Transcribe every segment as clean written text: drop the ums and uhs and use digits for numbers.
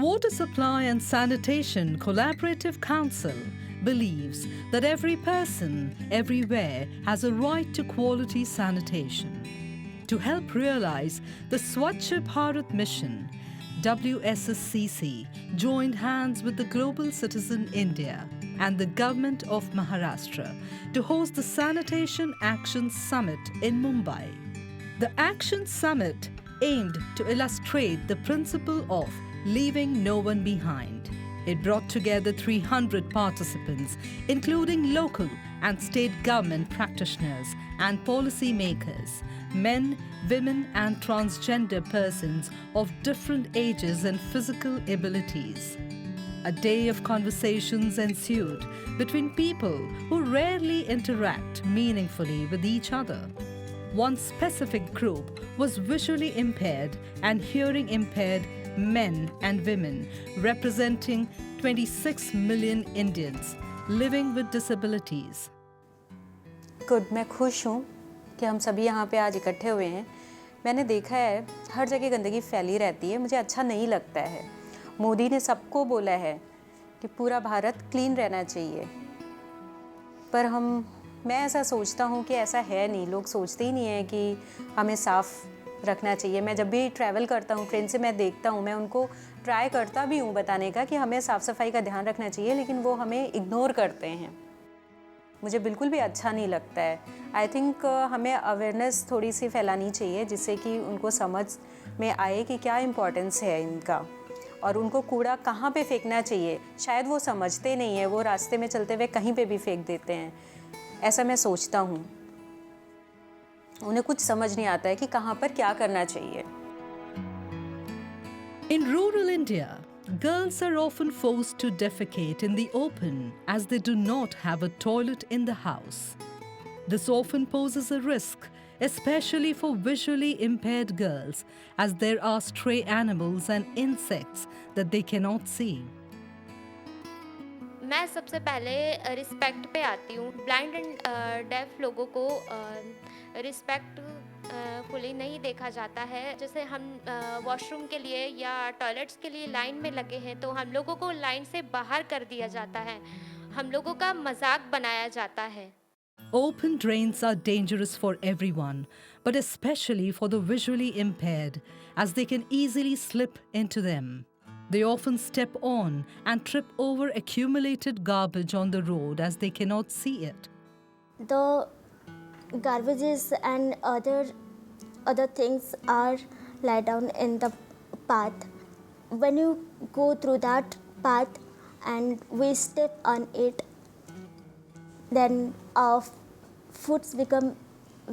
Water Supply and Sanitation Collaborative Council believes that every person, everywhere has a right to quality sanitation. To help realize the Swachh Bharat mission, WSSCC joined hands with the Global Citizen India and the Government of Maharashtra to host the Sanitation Action Summit in Mumbai. The Action Summit aimed to illustrate the principle of leaving no one behind. It brought together 300 participants, including local and state government practitioners and policy makers, men, women and transgender persons of different ages and physical abilities. A day of conversations ensued between people who rarely interact meaningfully with each other. One specific group was visually impaired and hearing impaired men and women, representing 26 million Indians living with disabilities. Good, मैं खुश हूँ कि हम सभी यहाँ पे आज इकट्ठे हुए हैं। मैंने देखा है हर जगह गंदगी फैली रहती है, मुझे अच्छा नहीं लगता है। मोदी ने सबको बोला है कि पूरा भारत क्लीन रहना चाहिए, पर मैं ऐसा सोचता हूँ कि ऐसा है नहीं। लोग सोचते ही नहीं है कि हमें साफ़ रखना चाहिए। मैं जब भी ट्रैवल करता हूँ फ्रेंड से मैं देखता हूँ, मैं उनको ट्राई करता भी हूँ बताने का कि हमें साफ़ सफाई का ध्यान रखना चाहिए, लेकिन वो हमें इग्नोर करते हैं। मुझे बिल्कुल भी अच्छा नहीं लगता है। आई थिंक हमें अवेयरनेस थोड़ी सी फैलानी चाहिए जिससे कि उनको समझ में आए कि क्या इम्पोर्टेंस है इनका और उनको कूड़ा कहाँ पे फेंकना चाहिए। शायद वो समझते नहीं है, वो रास्ते में चलते हुए कहीं पे भी फेंक देते हैं, ऐसा मैं सोचता हूँ। उन्हें कुछ समझ नहीं आता है कि कहाँ पर क्या करना चाहिए। In rural India, girls are often forced to defecate in the open as they do not have a toilet in the house. This often poses a risk, especially for visually impaired girls, as there are stray animals and insects that they cannot see. मैं सबसे पहले respect पे आती हूँ। Blind and def लोगों को respect fully नहीं देखा जाता है। जैसे हम वॉशरूम के लिए या टॉयलेट्स के लिए लाइन में लगे हैं तो हम लोगों को लाइन से बाहर कर दिया जाता है, हम लोगों का मजाक बनाया जाता है। Open drains are dangerous for everyone, but especially for the visually impaired, as they can easily slip into them. They often step on and trip over accumulated garbage on the road as they cannot see it. The garbages and other things are laid down in the path. When you go through that path and we step on it, then our foots become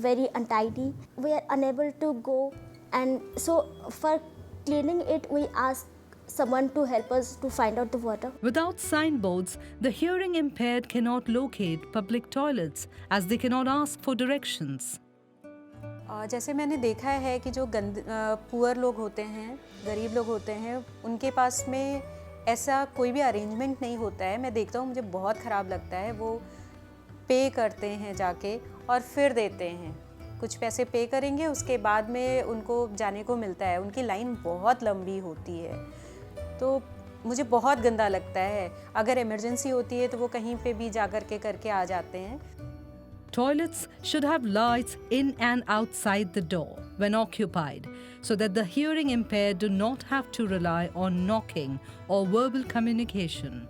very untidy. We are unable to go, and so for cleaning it we ask someone to help us to find out the water. Without signboards, the hearing impaired cannot locate public toilets as they cannot ask for directions. जैसे मैंने देखा है कि जो poor लोग होते हैं, गरीब लोग होते हैं, उनके पास में ऐसा कोई भी अरेंजमेंट नहीं होता है। मैं देखता हूँ, मुझे बहुत ख़राब लगता है। वो पे करते हैं जाके और फिर देते हैं। कुछ पैसे पे करेंगे, उसके बाद में उनको जाने को मिलता है। उनकी लाइन बहुत लंबी होती है, तो मुझे बहुत गंदा लगता है। अगर इमरजेंसी होती है तो वो कहीं पे भी जा करके आ जाते हैं। Toilets should have lights in and outside the door when occupied, so that the hearing impaired do not have to rely on knocking or verbal communication.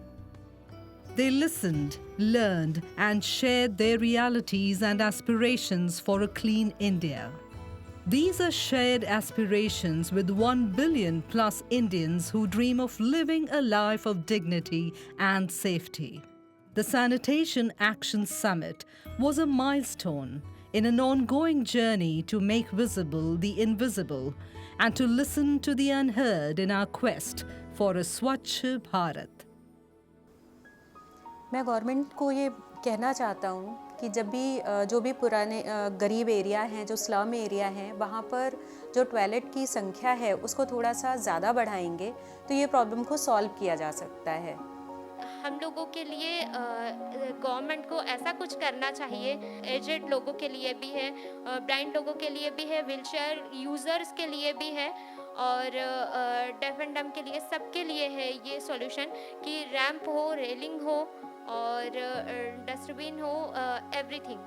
They listened, learned, and shared their realities and aspirations for a clean India. These are shared aspirations with 1 billion plus Indians who dream of living a life of dignity and safety. The Sanitation Action Summit was a milestone in an ongoing journey to make visible the invisible and to listen to the unheard in our quest for a Swachh Bharat. मैं government को ये कहना चाहता हूँ कि जब भी जो भी पुराने गरीब एरिया हैं, जो स्लम एरिया हैं, वहाँ पर जो टॉयलेट की संख्या है उसको थोड़ा सा ज़्यादा बढ़ाएंगे तो ये प्रॉब्लम को सॉल्व किया जा सकता है। हम लोगों के लिए गवर्नमेंट को ऐसा कुछ करना चाहिए। एजेड लोगों के लिए भी है, ब्लाइंड लोगों के लिए भी है, व्हीलचेयर यूज़र्स के लिए भी है, और डेफ एंड डम के लिए सबके लिए है ये सॉल्यूशन कि रैंप हो, रेलिंग हो और डस्टबिन हो, एवरीथिंग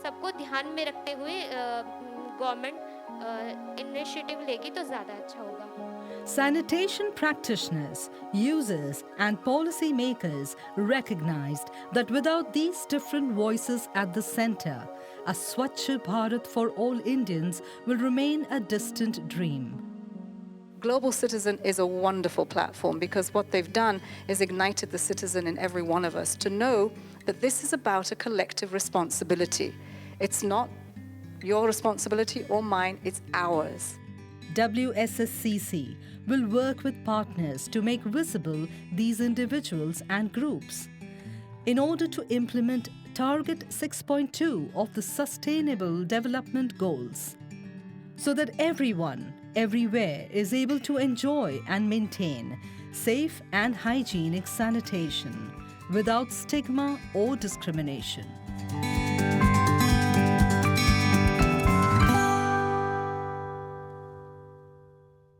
सबको ध्यान में रखते हुए गवर्नमेंट इनिशिएटिव लेगी तो ज़्यादा अच्छा होगा. Sanitation practitioners, users, and policymakers recognized that without these different voices at the center, a Swachh Bharat for all Indians will remain a distant dream. Global Citizen is a wonderful platform because what they've done is ignited the citizen in every one of us to know that this is about a collective responsibility. It's not your responsibility or mine, it's ours. WSSCC will work with partners to make visible these individuals and groups. In order to implement Target 6.2 of the Sustainable Development Goals, so that everyone, everywhere is able to enjoy and maintain safe and hygienic sanitation without stigma or discrimination.